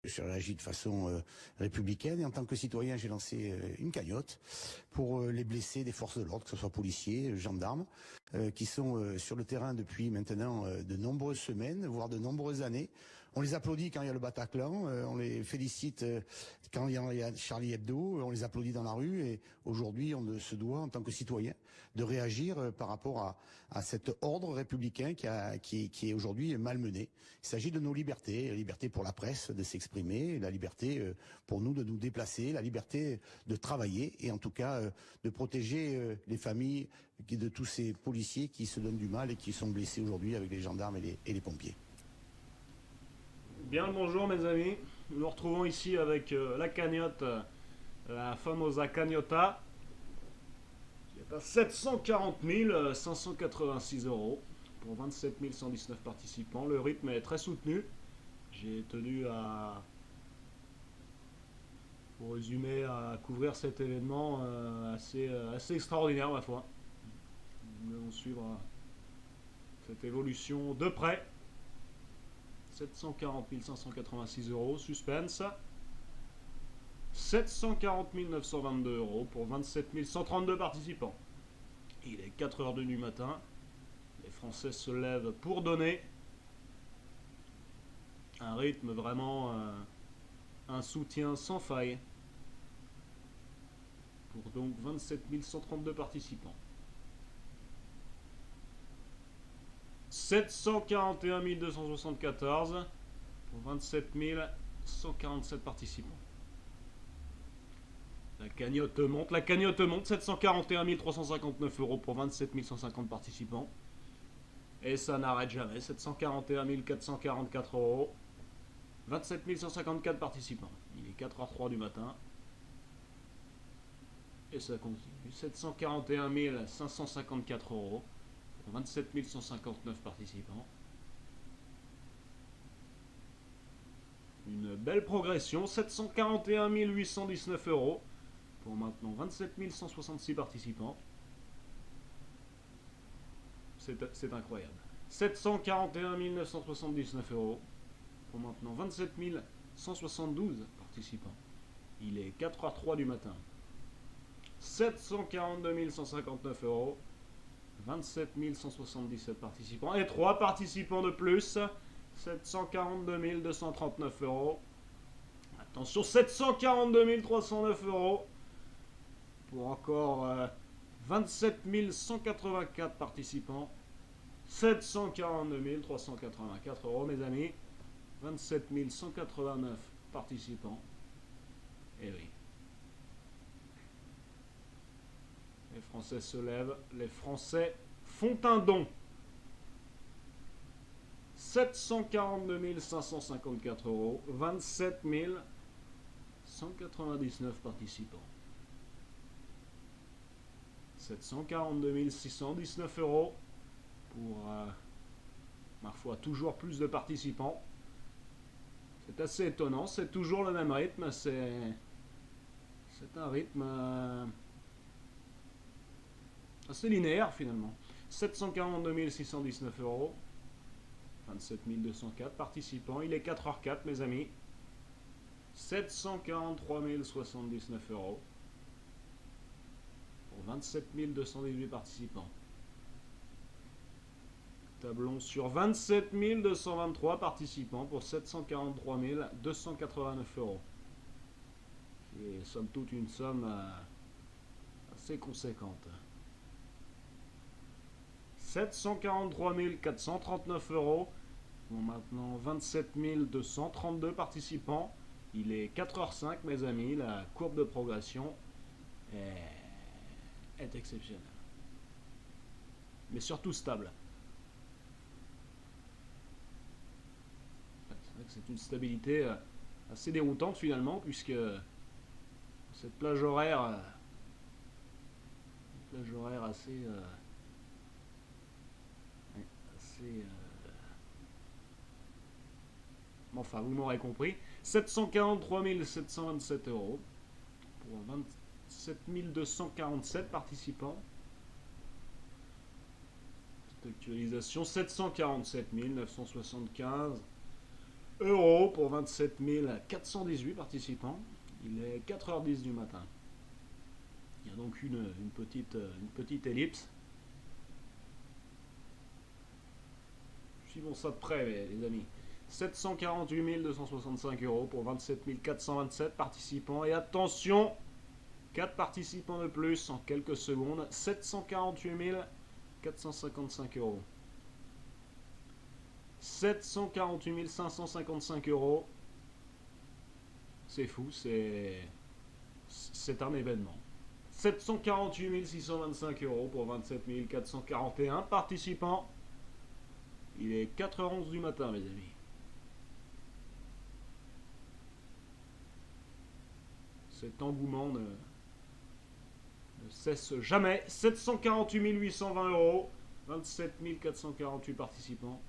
Je réagis de façon républicaine et en tant que citoyen, j'ai lancé une cagnotte pour les blessés des forces de l'ordre, que ce soit policiers, gendarmes, qui sont sur le terrain depuis maintenant de nombreuses semaines, voire de nombreuses années. On les applaudit quand il y a le Bataclan, on les félicite quand il y a Charlie Hebdo, on les applaudit dans la rue et aujourd'hui on se doit en tant que citoyen de réagir par rapport à cet ordre républicain qui est aujourd'hui malmené. Il s'agit de nos libertés, la liberté pour la presse de s'exprimer, la liberté pour nous de nous déplacer, la liberté de travailler et en tout cas de protéger les familles de tous ces policiers qui se donnent du mal et qui sont blessés aujourd'hui avec les gendarmes et les pompiers. Bien le bonjour mes amis, nous nous retrouvons ici avec la cagnotte, la famosa cagnota, qui est à 740 586 € pour 27 119 participants. Le rythme est très soutenu. J'ai tenu à, pour résumer, à couvrir cet événement assez extraordinaire ma foi. Nous allons suivre cette évolution de près. 740 586 €, suspense. 740 922 € pour 27 132 participants. Il est 4 h du matin. Les Français se lèvent pour donner. Un rythme vraiment, un soutien sans faille. Pour donc 27 132 participants. 741 274 pour 27 147 participants. La cagnotte monte, 741 359 € pour 27 150 participants. Et ça n'arrête jamais, 741 444 €, 27 154 participants. Il est 4 h 03 du matin. Et ça continue, 741 554 € pour 27 159 participants. Une belle progression, 741 819 € pour maintenant 27 166 participants. C'est incroyable. 741 979 € pour maintenant 27 172 participants. Il est 4 h 03 du matin. 742 159 €, 27 177 participants. Et 3 participants de plus. 742 239 €. Attention, 742 309 € pour encore 27 184 participants. 742 384 € mes amis. 27 189 participants. Et oui. Les Français se lèvent, les Français font un don. 742 554 €, 27 199 participants. 742 619 € pour, ma foi, toujours plus de participants. C'est assez étonnant, c'est toujours le même rythme, c'est un rythme assez linéaire finalement. 742 619 €, 27 204 participants. Il est 4 h 04 mes amis. 743 079 € pour 27 218 participants. Tablons sur 27 223 participants pour 743 289 €. Qui est somme toute une somme assez conséquente. 743 439 € pour maintenant 27 232 participants. Il est 4 h 05 mes amis. La courbe de progression est exceptionnelle. Mais surtout stable. C'est vrai que c'est une stabilité assez déroutante finalement, puisque cette plage horaire assez enfin, vous m'aurez compris. 743 727 € pour 27 247 participants. Petite actualisation. 747 975 euros pour 27 418 participants. Il est 4h10 du matin. Il y a donc une petite ellipse. Suivons ça de près, les amis. 748 265 euros pour 27 427 participants. Et attention, 4 participants de plus en quelques secondes. 748 455 euros. 748 555 euros. C'est fou, c'est un événement. 748 625 euros pour 27 441 participants. Il est 4h11 du matin, mes amis. Cet engouement ne cesse jamais. 748 820 euros. 27 448 participants.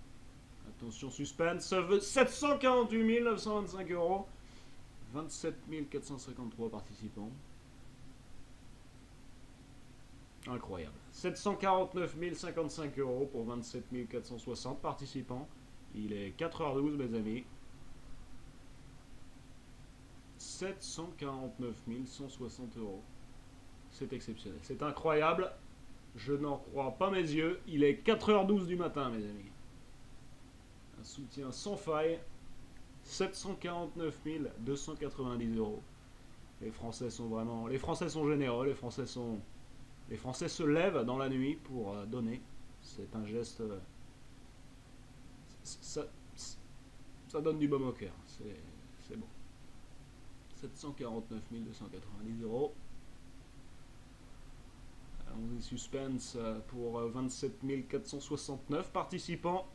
Attention, suspense. 748 925 euros. 27 453 participants. Incroyable. 749 055 euros pour 27 460 participants. Il est 4h12, mes amis. 749 160 euros. C'est exceptionnel. C'est incroyable. Je n'en crois pas mes yeux. Il est 4h12 du matin, mes amis. Un soutien sans faille. 749 290 euros. Les Français sont vraiment... Les Français sont généreux. Les Français se lèvent dans la nuit pour donner. C'est un geste... Ça donne du baume au cœur. C'est beau. 749 290 euros. On est suspense pour 27 469 participants.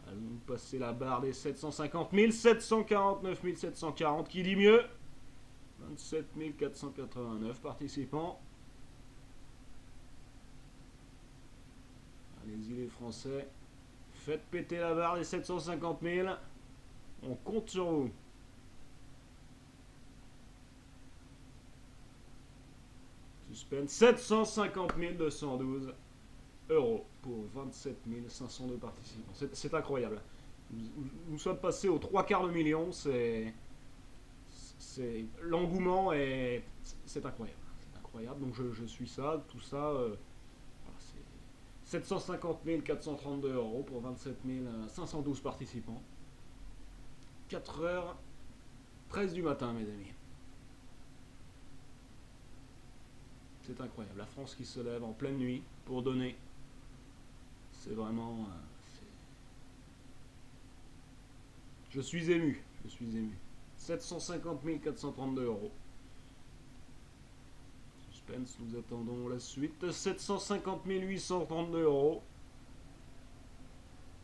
Allons passer la barre des 750 000. 749 740. Qui dit mieux? 27 489 participants. Allez-y les Français. Faites péter la barre des 750 000. On compte sur vous. Suspense. 750 212 euros pour 27 502 participants. C'est incroyable. Nous sommes passés aux 3/4 de million. L'engouement est... C'est incroyable. C'est incroyable. Donc je suis ça. Tout ça... Voilà, c'est 750 432 euros pour 27 512 participants. 4h13 du matin, mes amis. C'est incroyable. La France qui se lève en pleine nuit pour donner. C'est vraiment... Je suis ému. 750 432 euros. Suspense, nous attendons la suite. 750 832 euros.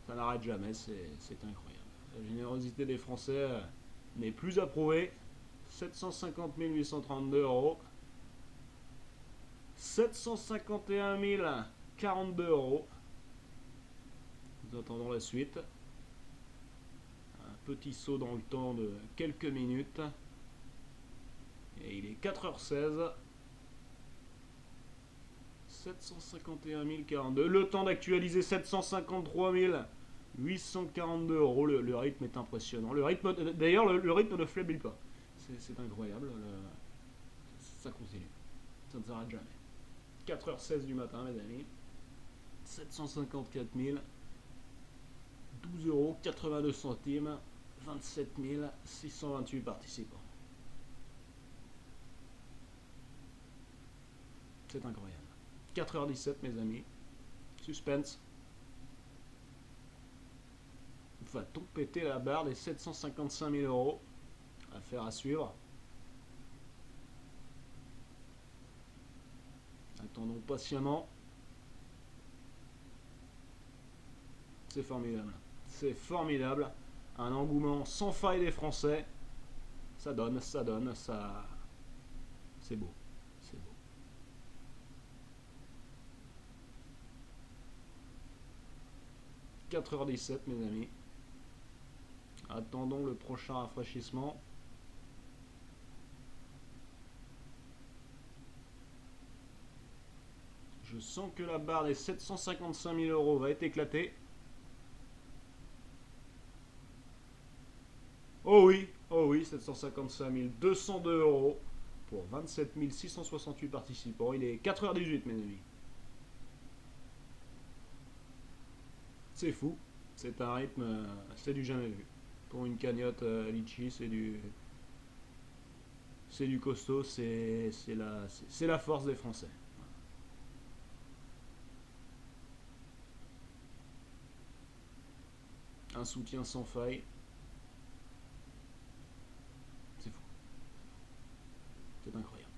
Ça n'arrête jamais, c'est incroyable. La générosité des Français n'est plus approuvée. 750 832 euros. 751 042 euros. Nous attendons la suite. Un petit saut dans le temps de quelques minutes. Et il est 4h16. 751 042. Le temps d'actualiser 753 842 euros. Le rythme est impressionnant. D'ailleurs, le rythme ne faiblit pas. C'est incroyable. Ça continue. Ça ne s'arrête jamais. 4h16 du matin, mes amis. 754 000. 12 euros 82 centimes. 27 628 participants. C'est incroyable. 4h17, mes amis. Suspense. Va-t-on péter la barre des 755 000 euros? Affaire à suivre. Attendons patiemment. C'est formidable. C'est formidable. Un engouement sans faille des Français. Ça donne. C'est beau. C'est beau. « 4h17, mes amis. Attendons le prochain rafraîchissement. Je sens que la barre des 755 000 euros va être éclatée. oh oui, 755 202 euros pour 27 668 participants. Il est 4h18, mes amis. C'est fou. C'est un rythme, c'est du jamais vu. Pour une cagnotte litchi, c'est du costaud, c'est la force des Français. Un soutien sans faille. C'est fou. C'est incroyable.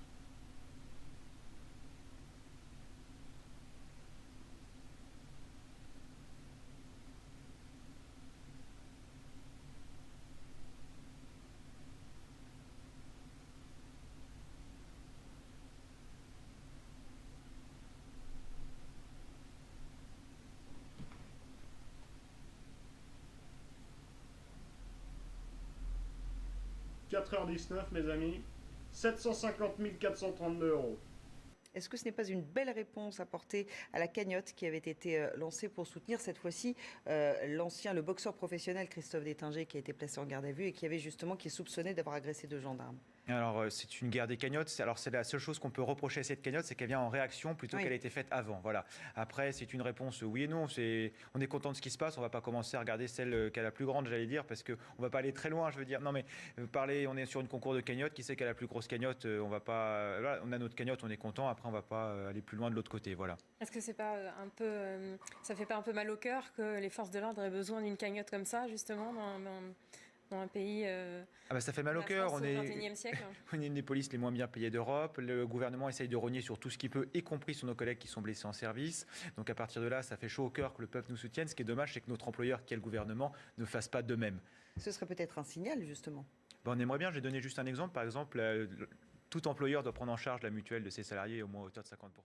« 4h19, mes amis. 750 432 euros. Est-ce que ce n'est pas une belle réponse apportée à la cagnotte qui avait été lancée pour soutenir cette fois-ci le boxeur professionnel Christophe Détinger qui a été placé en garde à vue et qui est soupçonné d'avoir agressé 2 gendarmes? Alors, c'est une guerre des cagnottes. Alors, c'est la seule chose qu'on peut reprocher à cette cagnotte, c'est qu'elle vient en réaction plutôt qu'elle a été faite avant. Voilà. Après, c'est une réponse oui et non. On est content de ce qui se passe. On ne va pas commencer à regarder celle qui a la plus grande, j'allais dire, parce qu'on ne va pas aller très loin. Je veux dire, non, mais on est sur une concours de cagnotte. Qui sait qui a la plus grosse cagnotte? On va pas. Voilà, on a notre cagnotte, on est content. Après, on ne va pas aller plus loin de l'autre côté. Voilà. Est-ce que c'est pas ça fait pas un peu mal au cœur que les forces de l'ordre aient besoin d'une cagnotte comme ça, justement, dans un pays ça fait mal au cœur. On est au XXIe siècle. On est une des polices les moins bien payées d'Europe. Le gouvernement essaye de rogner sur tout ce qu'il peut, y compris sur nos collègues qui sont blessés en service. Donc à partir de là, ça fait chaud au cœur que le peuple nous soutienne. Ce qui est dommage, c'est que notre employeur, qui est le gouvernement, ne fasse pas de même. Ce serait peut-être un signal, justement. On aimerait bien. Je vais donner juste un exemple. Par exemple, tout employeur doit prendre en charge la mutuelle de ses salariés au moins à hauteur de 50%.